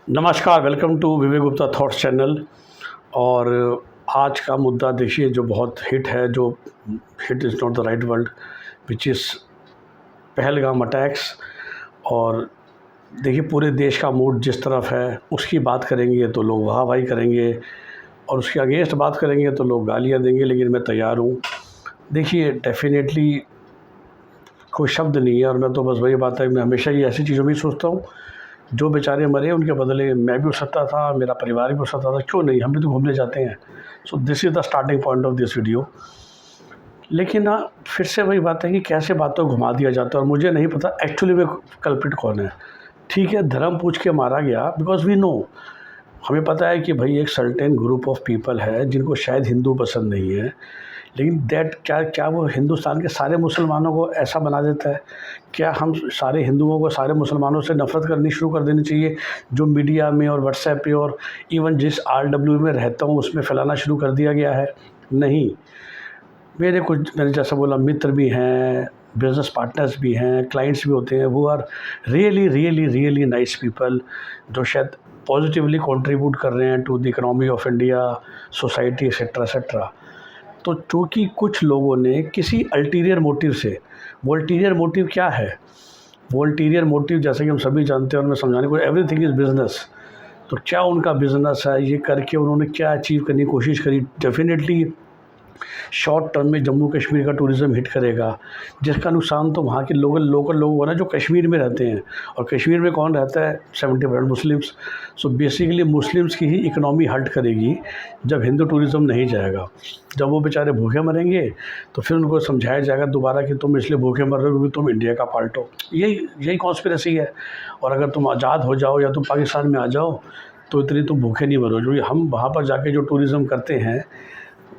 नमस्कार, welcome to Vivek Gupta thoughts channel. और आज का मुद्दा देखिए जो बहुत हिट है, जो hit is not the right word, which is Pahalgam attacks. और देखिए पूरे देश का मूड जिस तरफ है उसकी बात करेंगे तो लोग वाह-वाही करेंगे और उसके अगेंस्ट बात करेंगे तो लोग गालियाँ देंगे, लेकिन मैं तैयार हूँ। देखिए डेफ़िनेटली कोई शब्द नहीं है और मैं तो बस वही बात है, मैं हमेशा ही ऐसी चीज़ों में ही सोचता हूँ, जो बेचारे मरे उनके बदले मैं भी उठ सकता था, मेरा परिवार भी उठ सकता था, क्यों नहीं, हम भी तो घूमने जाते हैं। So this is the starting point of this video. लेकिन ना फिर से वही बात है कि कैसे बातों को घुमा दिया जाता है और मुझे नहीं पता एक्चुअली में कल्प्रिट कौन है। ठीक है, धर्म पूछ के मारा गया बिकॉज़ वी नो, हमें पता है कि भाई एक सर्टेन ग्रुप ऑफ पीपल है जिनको शायद हिंदू पसंद नहीं है, लेकिन दैट क्या क्या वो हिंदुस्तान के सारे मुसलमानों को ऐसा बना देता है? क्या हम सारे हिंदुओं को सारे मुसलमानों से नफ़रत करनी शुरू कर देनी चाहिए, जो मीडिया में और व्हाट्सएप पे और इवन जिस RW में रहता हूँ उसमें फैलाना शुरू कर दिया गया है? नहीं। मेरे कुछ, मैंने जैसा बोला, मित्र भी हैं, बिज़नेस पार्टनर्स भी हैं, क्लाइंट्स भी होते हैं, वो are really really really nice people, जो शायद पॉजिटिवली कंट्रीब्यूट कर रहे हैं to the economy of India, society etcetera etcetera. तो चूँकि कुछ लोगों ने किसी अल्टीरियर मोटिव से, वो अल्टीरियर मोटिव क्या है? वो अल्टीरियर मोटिव जैसे कि हम सभी जानते हैं और मैं समझाने को, एवरीथिंग इज़ बिज़नेस। तो क्या उनका बिज़नेस है, ये करके उन्होंने क्या अचीव करने की कोशिश करी? डेफ़िनेटली शॉर्ट टर्म में जम्मू कश्मीर का टूरिज़्म हिट करेगा, जिसका नुकसान तो वहाँ के लोकल लोगों को ना, जो कश्मीर में रहते हैं। और कश्मीर में कौन रहता है? 70% मुस्लिम्स। सो बेसिकली मुस्लिम्स की ही इकनॉमी हर्ट करेगी जब हिंदू टूरिज़्म नहीं जाएगा। जब वो बेचारे भूखे मरेंगे तो फिर उनको समझाया जाएगा दोबारा कि तुम इसलिए भूखे मर रहे हो क्योंकि तुम इंडिया का पार्ट हो। यही कॉन्स्पिरेसी है। और अगर तुम आज़ाद हो जाओ या तुम पाकिस्तान में आ जाओ तो इतनी तुम भूखे नहीं मरो, क्योंकि हम वहाँ पर जाके जो टूरिज़्म करते हैं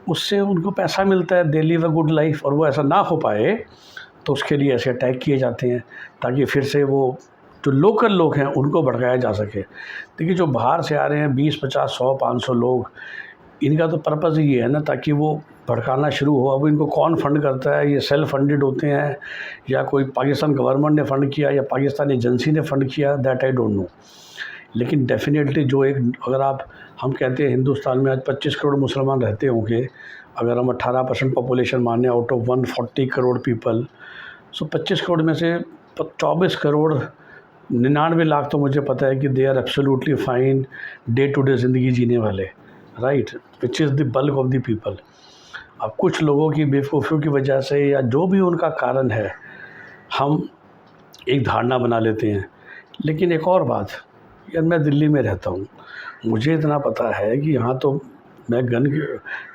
उससे उनको पैसा मिलता है, they live a good life. और वो ऐसा ना हो पाए तो उसके लिए ऐसे अटैक किए जाते हैं ताकि फिर से वो जो लोकल लोग हैं उनको भड़काया जा सके। देखिए जो बाहर से आ रहे हैं 20, 50, 100, 500 लोग, इनका तो पर्पज़ ही ये है ना, ताकि वो भड़काना शुरू हो। अब इनको कौन फंड करता है? ये सेल्फ फंडेड होते हैं या कोई पाकिस्तान गवर्नमेंट ने फ़ंड किया या पाकिस्तानी एजेंसी ने फ़ंड किया, दैट आई डोंट नो। लेकिन डेफ़िनेटली जो एक, अगर हम कहते हैं हिंदुस्तान में आज 25 करोड़ मुसलमान रहते होंगे, अगर हम 18% पॉपुलेशन माने आउट ऑफ 140 करोड़ पीपल, सो 25 करोड़ में से 24 करोड़ 99 लाख तो मुझे पता है कि they are absolutely fine, day to day ज़िंदगी जीने वाले, right, which is the bulk of the people. अब कुछ लोगों की बेवकूफ़ियों की वजह से या जो भी उनका कारण है, हम एक धारणा बना लेते हैं। लेकिन एक और बात, यार मैं दिल्ली में रहता हूँ, मुझे इतना पता है कि यहाँ तो मैं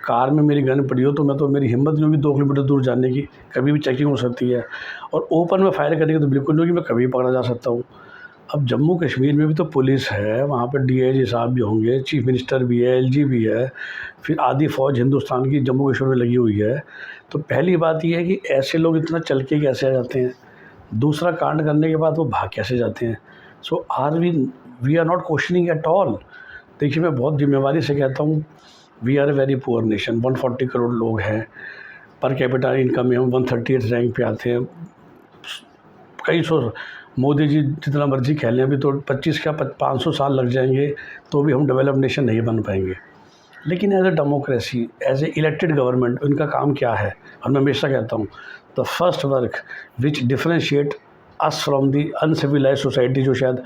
कार में मेरी गन पड़ी हो तो मेरी हिम्मत नहीं होगी 2 किलोमीटर दूर जाने की, कभी भी चेकिंग हो सकती है। और ओपन में फायर करने की तो बिल्कुल नहीं होगी, मैं कभी पकड़ा जा सकता हूँ। अब जम्मू कश्मीर में भी तो पुलिस है, वहाँ पर DIG साहब भी होंगे, चीफ मिनिस्टर भी है, LG भी है, फिर आधी फ़ौज हिंदुस्तान की जम्मू कश्मीर में लगी हुई है। तो पहली बात ये है कि ऐसे लोग इतना चल के कैसे आ जाते हैं? दूसरा, कांड करने के बाद वो भाग कैसे जाते हैं? So we are not questioning at all. देखिए मैं बहुत ज़िम्मेवारी से कहता हूँ, we are a very poor nation, 140 crore लोग हैं, पर कैपिटा इनकम में हम 138 रैंक पे आते हैं। कई सौ, मोदी जी जितना मर्जी कह लें, अभी तो 25 क्या 500 साल लग जाएंगे तो भी हम डेवलप नेशन नहीं बन पाएंगे। लेकिन as a democracy, as a elected government, उनका काम क्या है? और मैं हमेशा कहता हूँ, the first work which differentiate us from the uncivilised society, जो शायद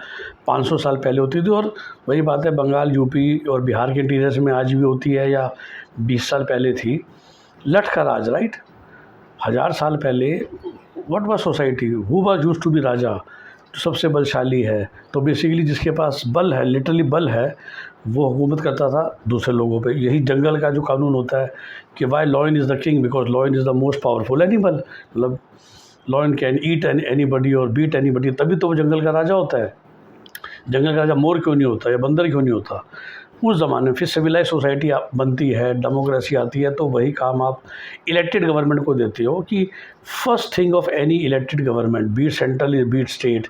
500 साल पहले होती थी, और वही बात है बंगाल, UP और बिहार के इंटीरियर्स में आज भी होती है, या 20 साल पहले थी, लठ का राज, राइट। 1000 साल पहले what was society? Who was used to be raja? जो सबसे बलशाली है, तो बेसिकली जिसके पास बल है, लिटरली बल है, वो हुकूमत करता था दूसरे लोगों पे। यही जंगल का जो कानून होता है कि why lion is the king, because lion is the most powerful animal. मतलब लॉयन कैन ईट एनीबडी और बीट एनीबडी, तभी तो वो जंगल का राजा होता है। जंगल का राजा मोर क्यों नहीं होता या बंदर क्यों नहीं होता? उस ज़माने में फिर सिविलाइज सोसाइटी बनती है, डेमोक्रेसी आती है, तो वही काम आप इलेक्टेड गवर्नमेंट को देते हो कि first thing of any elected government, be it central be it state,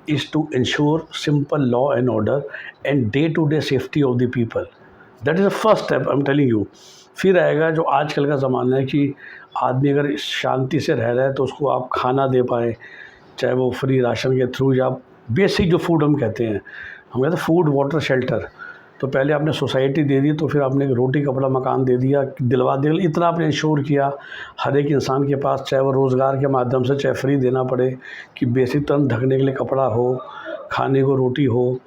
is to ensure simple law and order and day to day safety of the people. That is the first step, I am telling you. फिर आएगा जो आजकल का ज़माना है कि आदमी अगर शांति से रह रहा है तो उसको आप खाना दे पाएँ, चाहे वो फ्री राशन के थ्रू या बेसिक जो फूड हम कहते हैं, हम कहते हैं फूड वाटर शेल्टर। तो पहले आपने सोसाइटी दे दी, तो फिर आपने रोटी कपड़ा मकान दे दिया, दिलवा दिया, इतना आपने इंश्योर किया हर एक इंसान के पास, चाहे वो रोज़गार के माध्यम से चाहे फ्री देना पड़े, कि बेसिक तन ढकने के लिए कपड़ा हो, खाने को रोटी हो,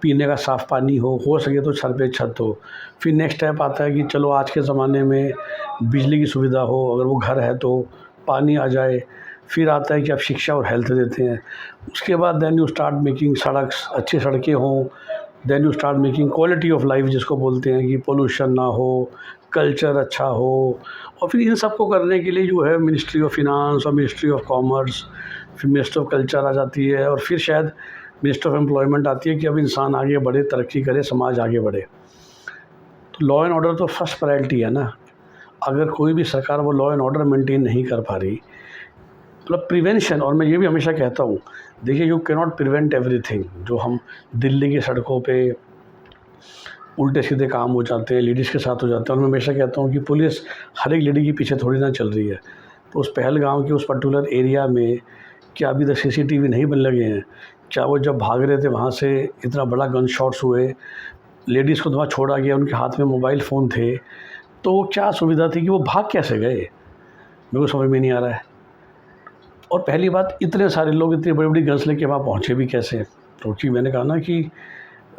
पीने का साफ़ पानी हो सके तो सर पे छत हो। फिर नेक्स्ट स्टेप आता है कि चलो आज के ज़माने में बिजली की सुविधा हो, अगर वो घर है तो पानी आ जाए। फिर आता है कि आप शिक्षा और हेल्थ देते हैं। उसके बाद देन यू स्टार्ट मेकिंग अच्छी सड़कें हों, then you start making quality of life जिसको बोलते हैं, कि पोल्यूशन ना हो, कल्चर अच्छा हो। और फिर इन सब को करने के लिए जो है मिनिस्ट्री ऑफ फिनांस और मिनिस्ट्री ऑफ कॉमर्स, फिर मिनिस्ट्री ऑफ कल्चर आ जाती है, और फिर शायद मिनिस्ट्री ऑफ एम्प्लॉयमेंट आती है कि अब इंसान आगे बढ़े, तरक्की करे, समाज आगे बढ़े। तो लॉ एंड ऑर्डर तो फर्स्ट प्रायोरिटी है ना। अगर कोई भी सरकार वो लॉ एंड ऑर्डर मेंटेन नहीं कर पा रही, मतलब प्रिवेंशन। और मैं ये भी हमेशा कहता हूँ, देखिए you can not prevent everything. जो हम दिल्ली की सड़कों पे उल्टे सीधे काम हो जाते हैं, लेडीज़ के साथ हो जाते हैं, और मैं हमेशा कहता हूँ कि पुलिस हर एक लेडी के पीछे थोड़ी ना चल रही है। तो उस पहलगाम के उस पर्टिकुलर एरिया में क्या अभी तक CCTV नहीं बन लगे हैं? क्या वो जब भाग रहे थे वहाँ से इतना बड़ा गन शॉट्स हुए, लेडीज़ को वहाँ छोड़ा गया, उनके हाथ में मोबाइल फ़ोन थे, तो वो क्या सुविधा थी कि वो भाग कैसे गए? मेरे को समझ में नहीं आ रहा है। और पहली बात, इतने सारे लोग इतनी बड़ी बड़ी गन्स लेके वहाँ पहुँचे भी कैसे? क्योंकि मैंने कहा ना कि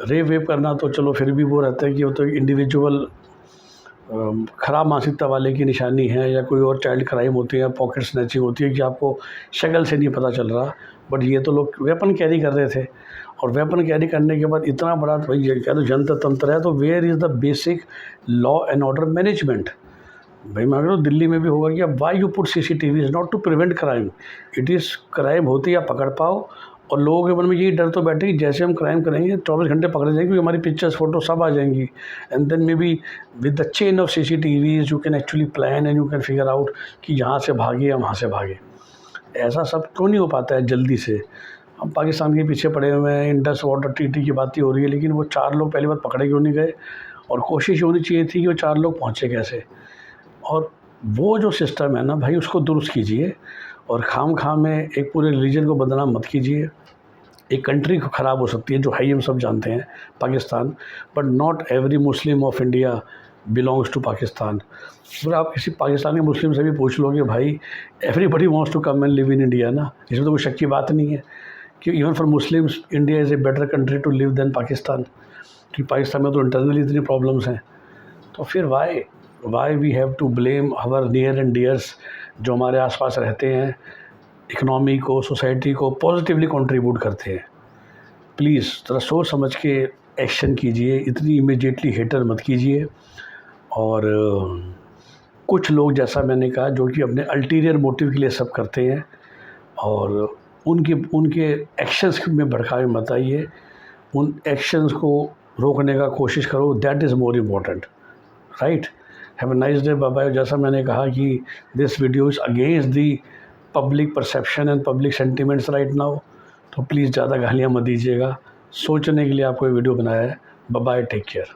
रेप वेप करना तो चलो फिर भी वो रहता है कि वो तो इंडिविजुअल ख़राब मानसिकता वाले की निशानी है, या कोई और चाइल्ड क्राइम होती है, पॉकेट स्नैचिंग होती है कि आपको शक्ल से नहीं पता चल रहा। बट ये तो लोग वेपन कैरी कर रहे थे, और वेपन कैरी करने के बाद इतना बड़ा, भाई ये क्या तो जनता तंत्र है, तो where is the basic law and order management? भाई मैं अगर दिल्ली में भी होगा कि अब why you put CCTV is not to prevent crime, it is crime होती है आप पकड़ पाओ। और लोगों के मन में यही डर तो बैठे कि जैसे हम क्राइम करेंगे 24 घंटे पकड़े जाएंगे, क्योंकि हमारी पिक्चर्स फोटो सब आ जाएंगी, and then maybe with the chain of CCTVs you can actually plan and you can figure out कि यहाँ से भागे या वहाँ से भागे। ऐसा सब क्यों नहीं हो पाता है जल्दी से? हम पाकिस्तान के पीछे पड़े हुए हैं, इंडस वाटर ट्रीटी की बात ही हो रही है, लेकिन वो 4 लोग पहली बार पकड़े क्यों नहीं गए? और कोशिश होनी चाहिए थी कि वो 4 लोग पहुँचे कैसे। और वो जो सिस्टम है ना भाई, उसको दुरुस्त कीजिए, और खाम में एक पूरे रिलीजन को बदनाम मत कीजिए। एक कंट्री को ख़राब हो सकती है, जो है ही हम सब जानते हैं, Pakistan, but not every Muslim of India belongs to Pakistan. अगर आप किसी पाकिस्तानी मुस्लिम से भी पूछ लोगे, भाई everybody wants to come and live in India ना, इसमें तो कोई शक की बात नहीं है कि even for Muslims India is a better country to live than Pakistan, कि पाकिस्तान में तो इंटरनली इतनी प्रॉब्लम्स हैं। तो फिर why we have to blame our near and dears जो हमारे आसपास रहते हैं, इकनॉमी को, सोसाइटी को पॉजिटिवली कंट्रीब्यूट करते हैं। प्लीज़ ज़रा सोच समझ के एक्शन कीजिए, इतनी इमीडिएटली हेटर मत कीजिए। और कुछ लोग, जैसा मैंने कहा, जो कि अपने अल्टीरियर मोटिव के लिए सब करते हैं, और उनके एक्शंस में भड़कावे मत आइए। उन एक्शंस को रोकने का कोशिश करो, that is more important, right? Have a nice day, bye bye. जैसा मैंने कहा कि this video is against the public perception and public sentiments right now, तो प्लीज़ ज़्यादा गालियाँ मत दीजिएगा। सोचने के लिए आपको ये वीडियो बनाया है। Bye bye, take care.